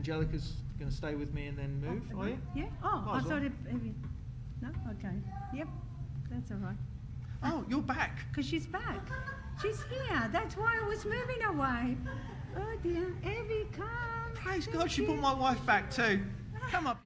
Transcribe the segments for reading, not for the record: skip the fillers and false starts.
Angelica's going to stay with me and then move, are you? Yeah? Oh, Might I as well. thought it... No? Okay. Yep. That's all right. Oh, you're back. Because she's back. She's here. That's why I was moving away. Oh, dear. Evie, come. Praise Thank God, she you. brought my wife back too. Come up.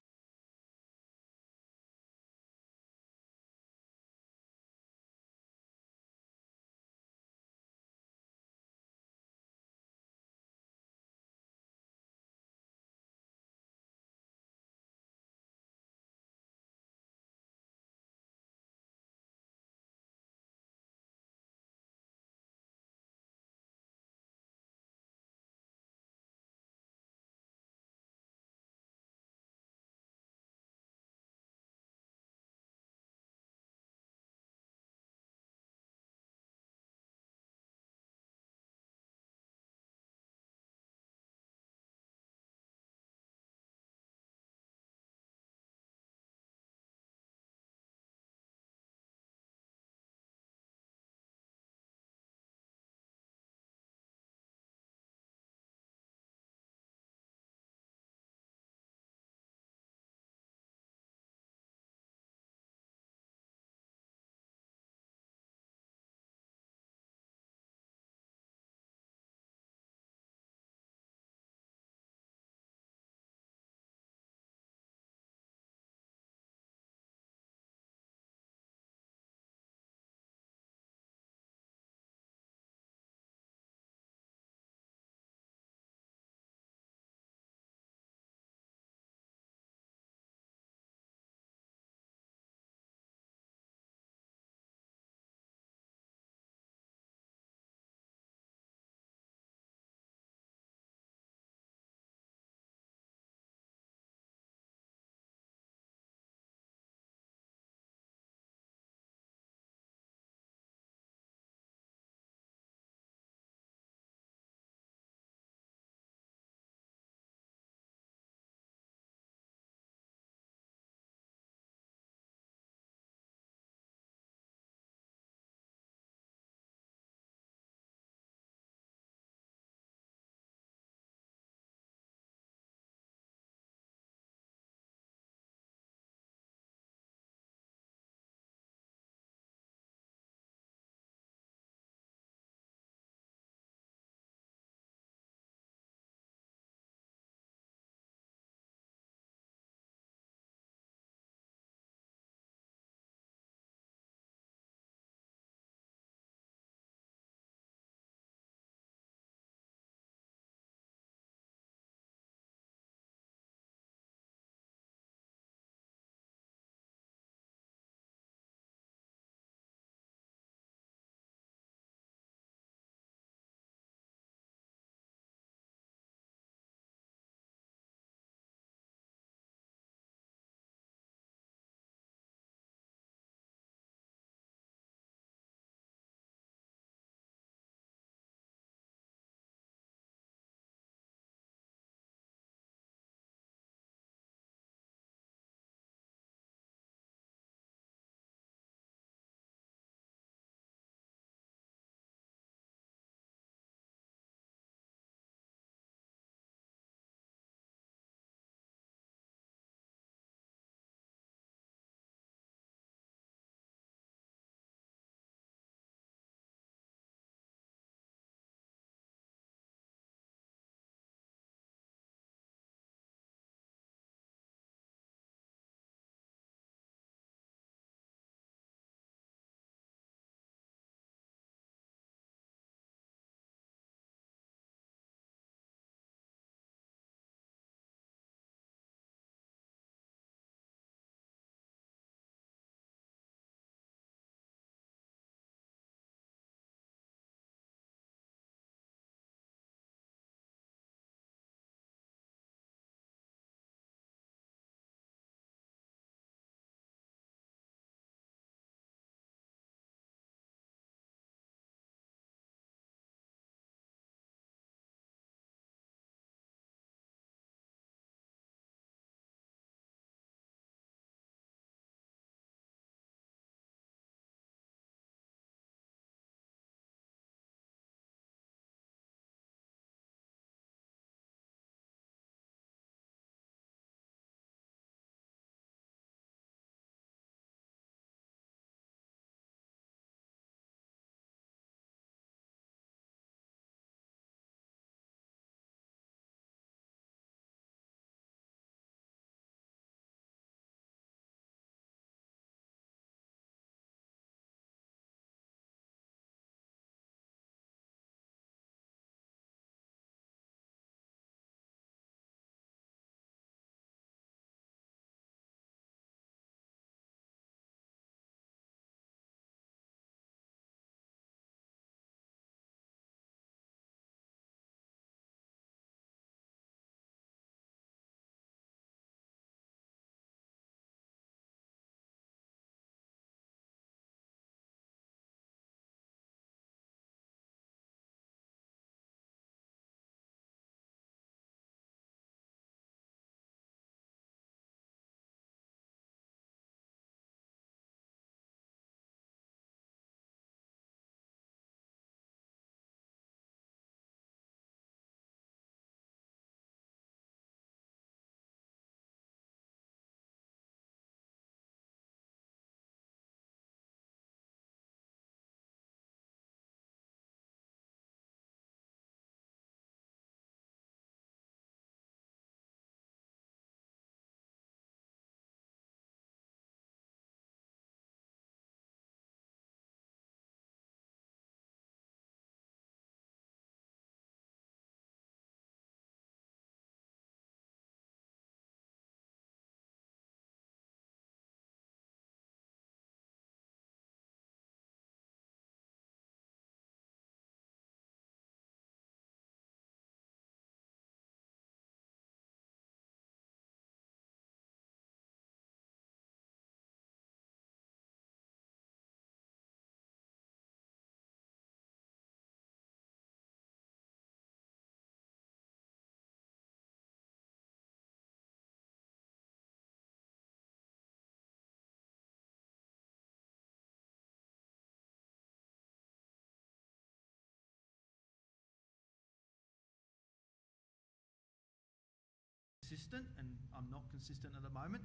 consistent, and I'm not consistent at the moment.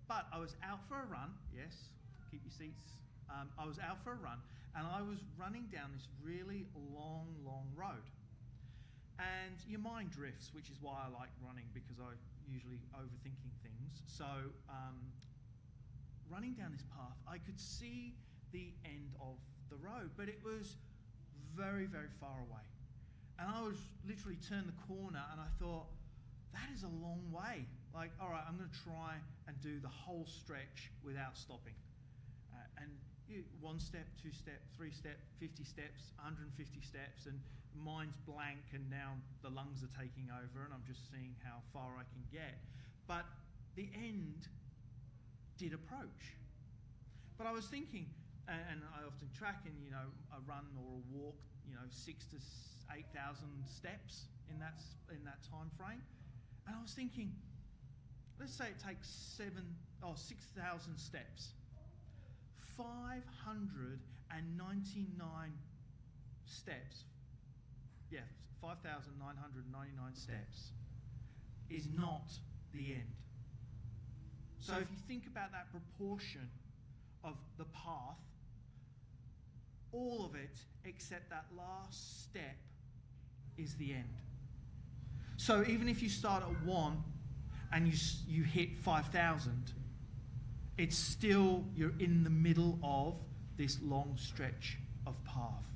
But I was out for a run. Yes, keep your seats. I was out for a run, and I was running down this really long road. And your mind drifts, which is why I like running, because I usually overthinking things. So running down this path, I could see the end of the road, but it was very, very far away. And I was literally turned the corner, and I thought, that is a long way. Like, all right, I'm going to try and do the whole stretch without stopping. And 1 step, 2 step, 3 step, 50 steps, 150 steps, and mind's blank, and now the lungs are taking over, and I'm just seeing how far I can get. But the end did approach. But I was thinking, and I often track in, a run or a walk, 6,000 to 8,000 steps in that time frame. And I was thinking, let's say it takes 6,000 steps. 599 steps. Yeah, 5,999 steps is not the end. So if you think about that proportion of the path, all of it except that last step is the end. So even if you start at 1 and you hit 5,000, it's still, you're in the middle of this long stretch of path.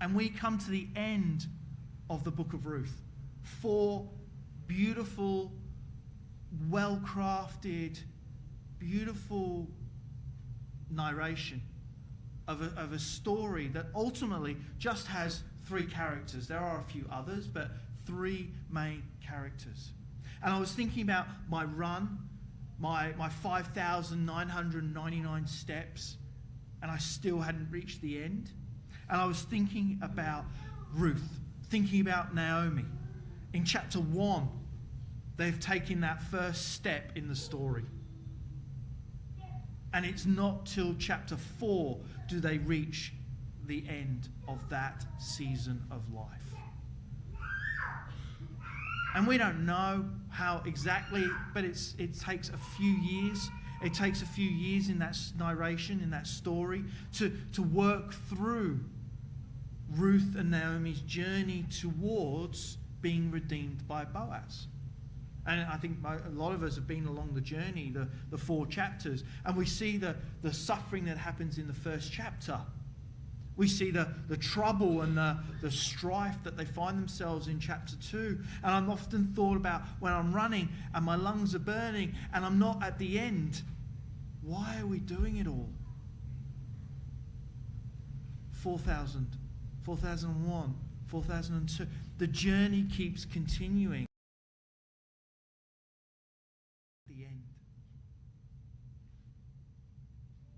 And we come to the end of the book of Ruth. 4 beautiful, well-crafted, beautiful narration of a story that ultimately just has 3 characters. There are a few others, but 3 main characters. And I was thinking about my run, my 5,999 steps, and I still hadn't reached the end. And I was thinking about Ruth, thinking about Naomi. In chapter 1, they've taken that first step in the story. And it's not till chapter 4 do they reach the end of that season of life. And we don't know how exactly, but it takes a few years. It takes a few years in that narration, in that story, to work through Ruth and Naomi's journey towards being redeemed by Boaz. And I think a lot of us have been along the journey, the 4 chapters, and we see the suffering that happens in the first chapter. We see the trouble and the strife that they find themselves in chapter 2. And I've often thought about when I'm running and my lungs are burning and I'm not at the end, why are we doing it all? 4,000, 4,001, 4,002. The journey keeps continuing. The end.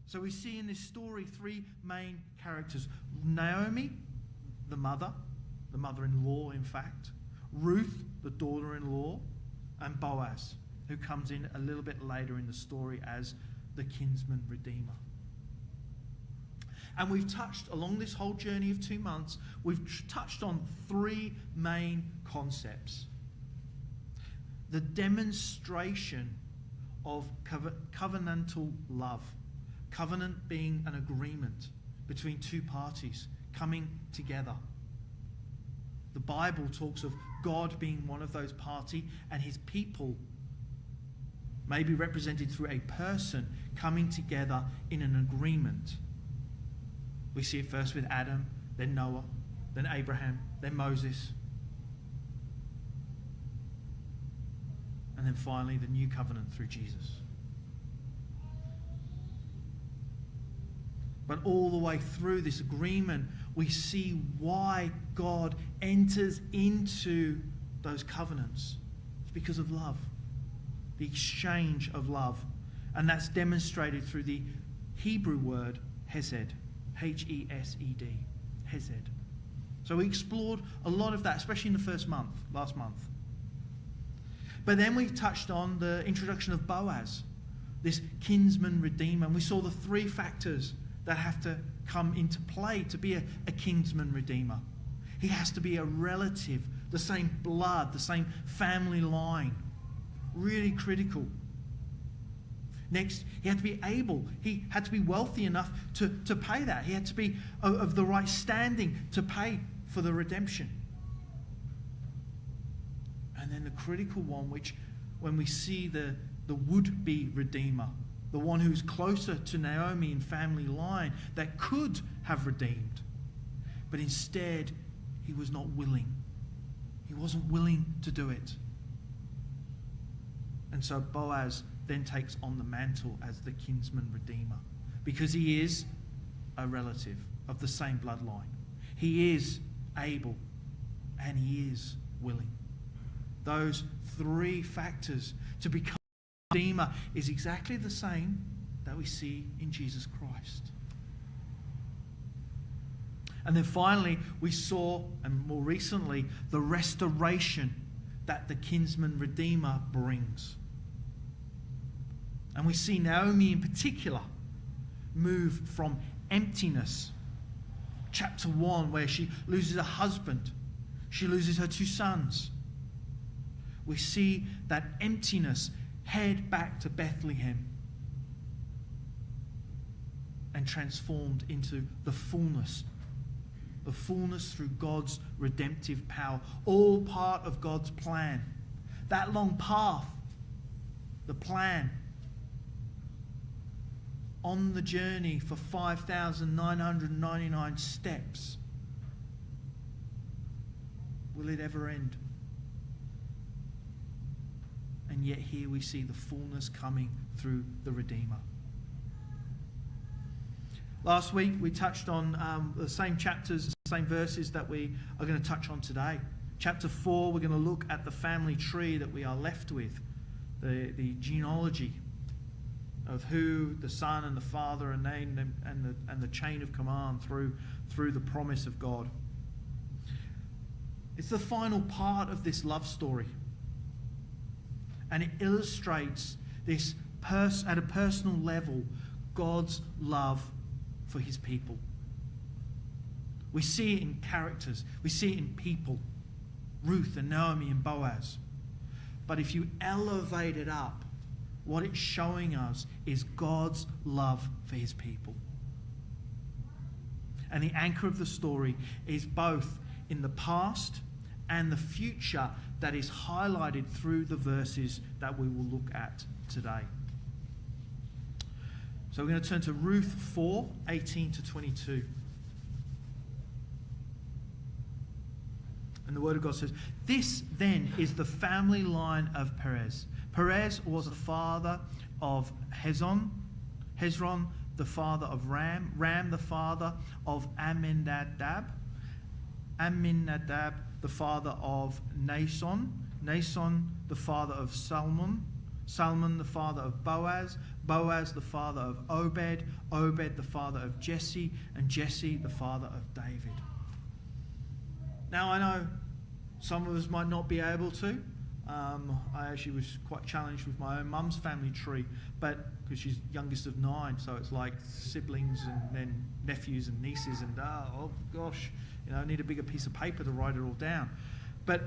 So we see in this story 3 main characters. Naomi, the mother-in-law, in fact. Ruth, the daughter-in-law. And Boaz, who comes in a little bit later in the story as the kinsman redeemer. And we've touched, along this whole journey of 2 months, we've touched on 3 main concepts. The demonstration of covenantal love. Covenant being an agreement between 2 parties coming together. The Bible talks of God being one of those parties and his people may be represented through a person coming together in an agreement. We see it first with Adam, then Noah, then Abraham, then Moses. And then finally the new covenant through Jesus. But all the way through this agreement, we see why God enters into those covenants. It's because of love. The exchange of love. And that's demonstrated through the Hebrew word hesed. H-E-S-E-D. Hesed. So we explored a lot of that, especially in the first month, last month. But then we touched on the introduction of Boaz, this kinsman redeemer. And we saw the 3 factors that have to come into play to be a kinsman redeemer. He has to be a relative the same blood, the same family line. Really critical. Next, he had to be able, he had to be wealthy enough to pay that. He had to be of the right standing to pay for the redemption. And then the critical one, which when we see the would-be redeemer, the one who's closer to Naomi in family line, that could have redeemed. But instead, he was not willing. He wasn't willing to do it. And so Boaz then takes on the mantle as the kinsman redeemer, because he is a relative of the same bloodline. He is able and he is willing. Those three factors to become a redeemer is exactly the same that we see in Jesus Christ. And then finally, we saw, and more recently, the restoration that the kinsman redeemer brings. And we see Naomi in particular move from emptiness. Chapter 1, where she loses a husband. She loses her 2 sons. We see that emptiness head back to Bethlehem and transformed into the fullness through God's redemptive power, all part of God's plan. That long path, the plan, on the journey for 5,999 steps. Will it ever end? And yet here we see the fullness coming through the Redeemer. Last week we touched on the same chapters, the same verses that we are going to touch on today. Chapter 4, we're going to look at the family tree that we are left with, the genealogy of who the Son and the Father are named, and the chain of command through the promise of God. It's the final part of this love story. And it illustrates this at a personal level, God's love for his people. We see it in characters. We see it in people. Ruth and Naomi and Boaz. But if you elevate it up, what it's showing us is God's love for his people. And the anchor of the story is both in the past and the future that is highlighted through the verses that we will look at today. So we're going to turn to Ruth 4, 18 to 22. And the Word of God says, "This then is the family line of Perez. Perez was the father of Hezron, Hezron the father of Ram, Ram the father of Amminadab, Amminadab the father of Nason, Nason the father of Salmon, Salmon the father of Boaz, Boaz the father of Obed, Obed the father of Jesse, and Jesse the father of David." Now I know some of us might not be able to. I actually was quite challenged with my own mum's family tree, but because she's youngest of 9, so it's like siblings and then nephews and nieces, and oh gosh, I need a bigger piece of paper to write it all down. But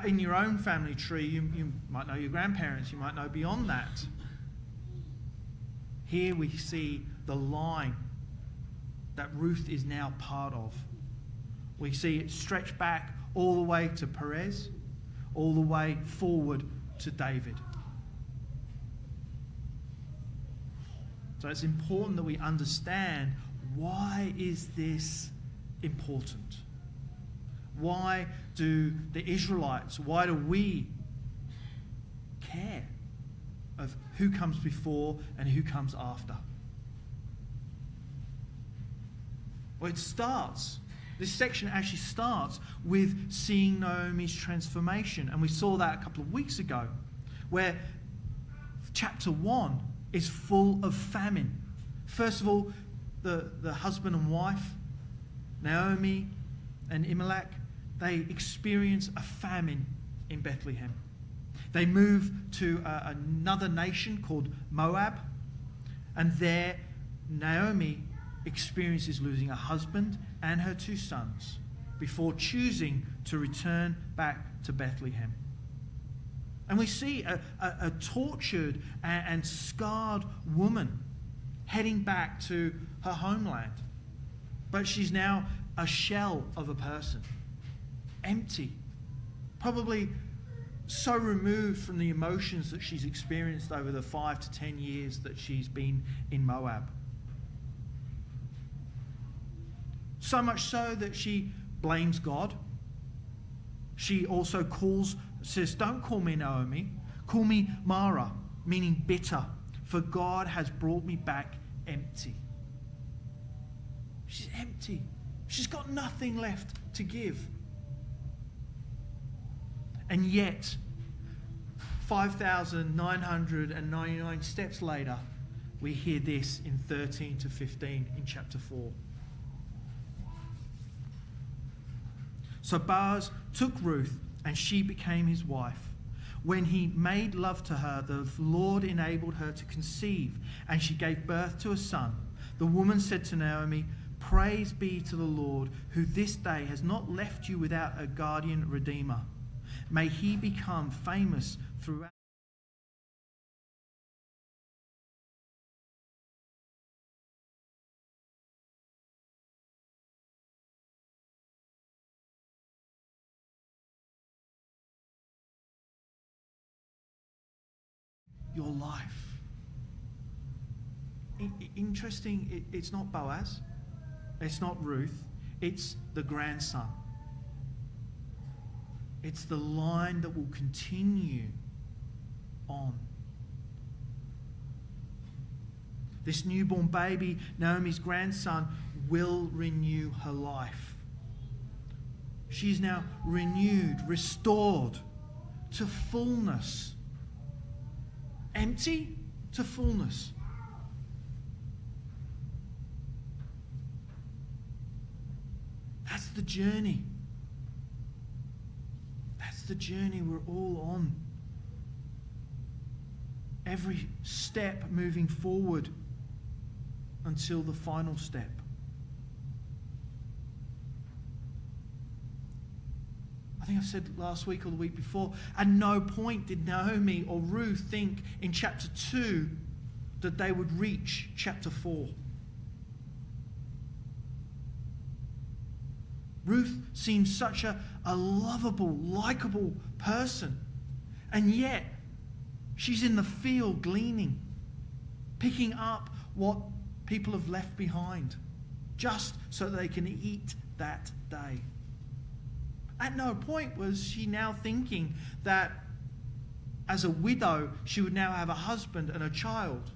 in your own family tree, you might know your grandparents, you might know beyond that. Here we see the line that Ruth is now part of. We see it stretch back all the way to Perez, all the way forward to David. So it's important that we understand, why is this important? Why do the Israelites, why do we care of who comes before and who comes after? Well, this section actually starts with seeing Naomi's transformation. And we saw that a couple of weeks ago, where chapter 1 is full of famine. First of all, the husband and wife, Naomi and Elimelech, they experience a famine in Bethlehem. They move to another nation called Moab, and there Naomi experiences losing a husband and her 2 sons. before choosing to return back to Bethlehem. And we see a tortured and scarred woman heading back to her homeland. But she's now a shell of a person, empty, probably so removed from the emotions that she's experienced over the 5 to 10 years that she's been in Moab. So much so that she blames God. She also says, don't call me Naomi, call me Mara, meaning bitter, for God has brought me back empty. She's empty. She's got nothing left to give. And yet, 5,999 steps later, we hear this in 13 to 15 in chapter 4. So Boaz took Ruth, and she became his wife. When he made love to her, the Lord enabled her to conceive, and she gave birth to a son. The woman said to Naomi, "Praise be to the Lord, who this day has not left you without a guardian redeemer. May he become famous throughout." Your life. Interesting, it's not Boaz, it's not Ruth, it's the grandson. It's the line that will continue on. This newborn baby, Naomi's grandson, will renew her life. She's now renewed, restored to fullness. Empty to fullness. That's the journey. That's the journey we're all on. Every step moving forward until the final step. I think I said last week or the week before, at no point did Naomi or Ruth think in chapter 2 that they would reach chapter 4. Ruth seems such a lovable, likable person, and yet she's in the field gleaning, picking up what people have left behind, just so that they can eat that day. At no point was she now thinking that as a widow, she would now have a husband and a child.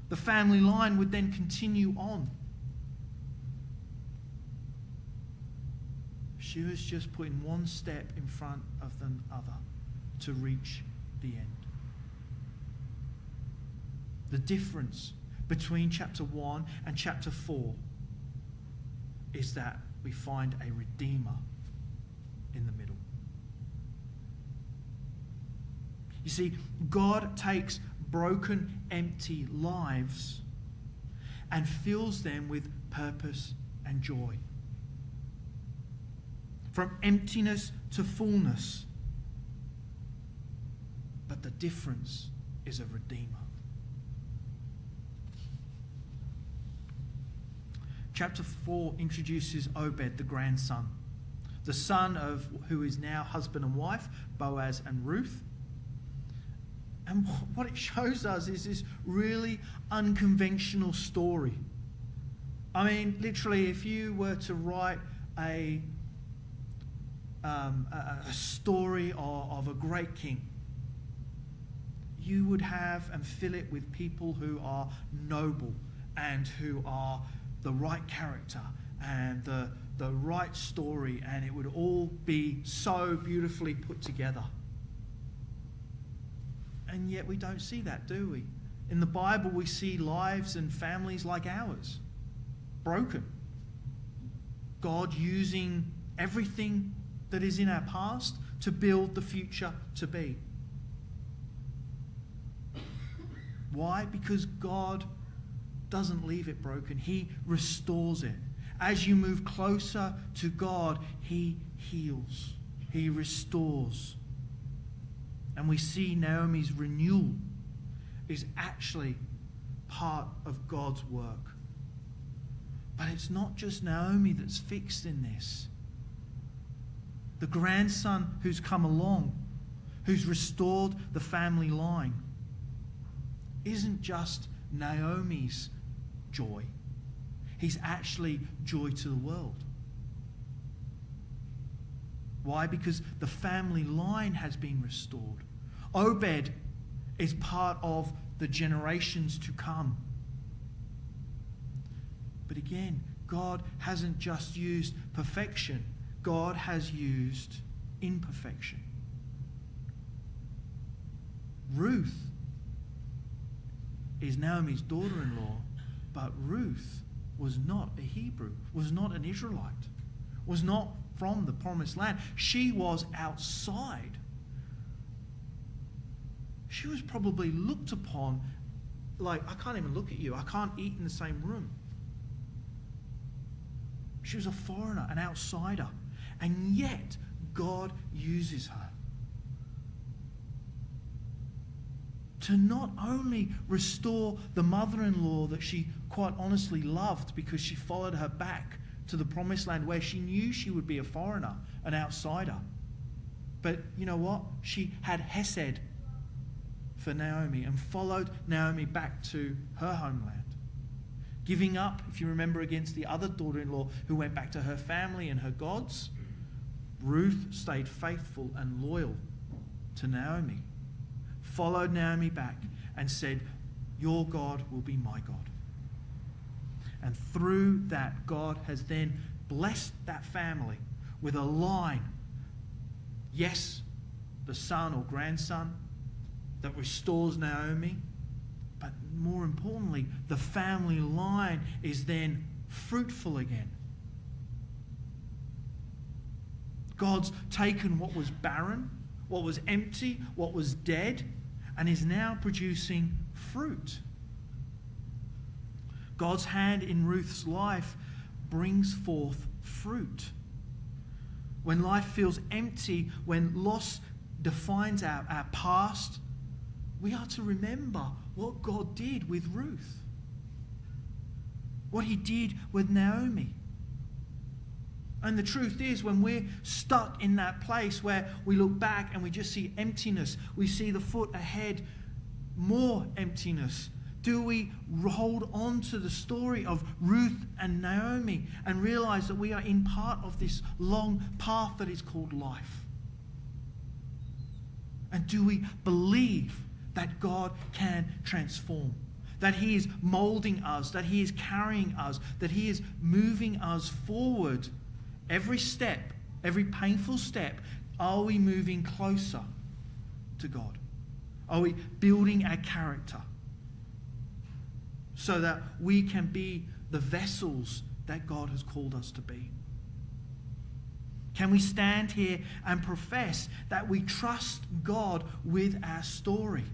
The family line would then continue on. She was just putting one step in front of the other to reach the end. The difference between chapter 1 and chapter 4 is that we find a redeemer in the middle. You see, God takes broken, empty lives and fills them with purpose and joy. From emptiness to fullness. But the difference is a redeemer. Chapter 4 introduces Obed, the grandson, the son of who is now husband and wife, Boaz and Ruth. And what it shows us is this really unconventional story. I mean, literally, if you were to write a story of a great king, you would have and fill it with people who are noble and who are the right character and the right story, and it would all be so beautifully put together. And yet we don't see that, do we? In the Bible, we see lives and families like ours, broken. God using everything that is in our past to build the future to be. Why? Because God doesn't leave it broken. He restores it. As you move closer to God, He heals. He restores. And we see Naomi's renewal is actually part of God's work. But it's not just Naomi that's fixed in this. The grandson who's come along, who's restored the family line, isn't just Naomi's joy. He's actually joy to the world. Why? Because the family line has been restored. Obed is part of the generations to come. But again, God hasn't just used perfection. God has used imperfection. Ruth is Naomi's daughter-in-law, but Ruth was not a Hebrew, was not an Israelite, was not from the promised land. She was outside. She was probably looked upon like, I can't even look at you. I can't eat in the same room. She was a foreigner, an outsider. And yet, God uses her to not only restore the mother-in-law that she quite honestly loved because she followed her back to the promised land where she knew she would be a foreigner, an outsider. But you know what? She had hesed for Naomi and followed Naomi back to her homeland. Giving up, if you remember, against the other daughter-in-law who went back to her family and her gods, Ruth stayed faithful and loyal to Naomi, followed Naomi back and said, "Your God will be my God." And through that, God has then blessed that family with a line, yes, the son or grandson that restores Naomi, but more importantly, the family line is then fruitful again. God's taken what was barren, what was empty, what was dead, and is now producing fruit. God's hand in Ruth's life brings forth fruit. When life feels empty, when loss defines our past, we are to remember what God did with Ruth, what He did with Naomi. And the truth is, when we're stuck in that place where we look back and we just see emptiness, we see the foot ahead, more emptiness, do we hold on to the story of Ruth and Naomi and realize that we are in part of this long path that is called life? And do we believe that God can transform, that He is molding us, that He is carrying us, that He is moving us forward? Every step, every painful step, are we moving closer to God? Are we building our character so that we can be the vessels that God has called us to be? Can we stand here and profess that we trust God with our story?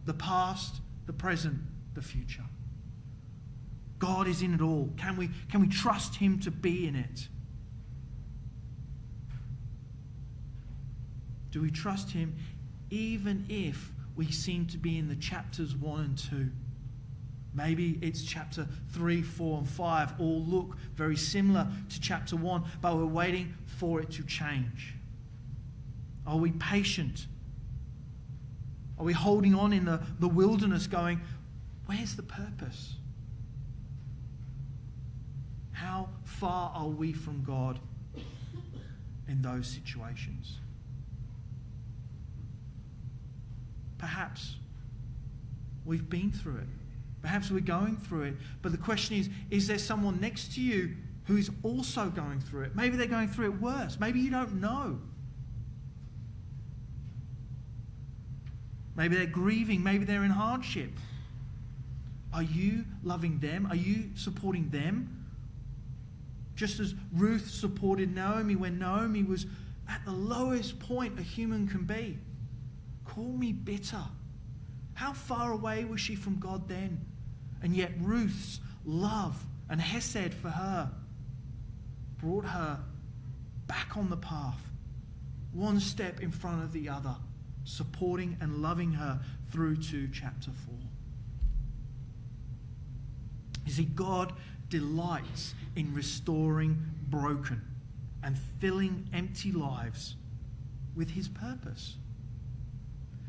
The past, the present, the future. God is in it all. Can we trust Him to be in it? Do we trust Him even if we seem to be in the chapters 1 and 2? Maybe it's chapter 3, 4, and 5 all look very similar to chapter 1, but we're waiting for it to change. Are we patient? Are we holding on in the wilderness going, where's the purpose? How far are we from God in those situations? Perhaps we've been through it. Perhaps we're going through it. But the question is there someone next to you who is also going through it? Maybe they're going through it worse. Maybe you don't know. Maybe they're grieving. Maybe they're in hardship. Are you loving them? Are you supporting them? Just as Ruth supported Naomi when Naomi was at the lowest point a human can be. Call me bitter. How far away was she from God then? And yet Ruth's love and hesed for her brought her back on the path, one step in front of the other, supporting and loving her through to chapter 4. You see, God delights in restoring broken and filling empty lives with his purpose.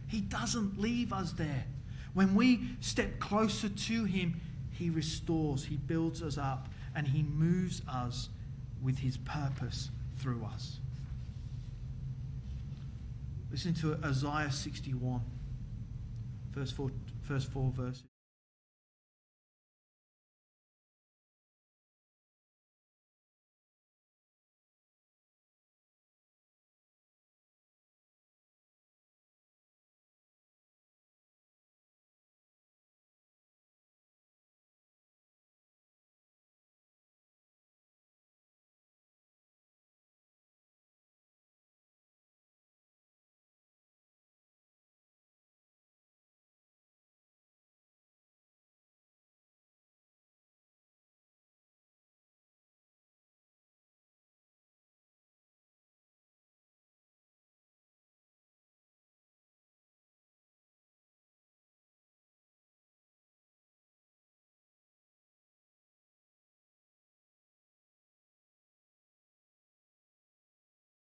He doesn't leave us there. When we step closer to him, he restores, he builds us up, and he moves us with his purpose through us. Listen to Isaiah 61, first four verses.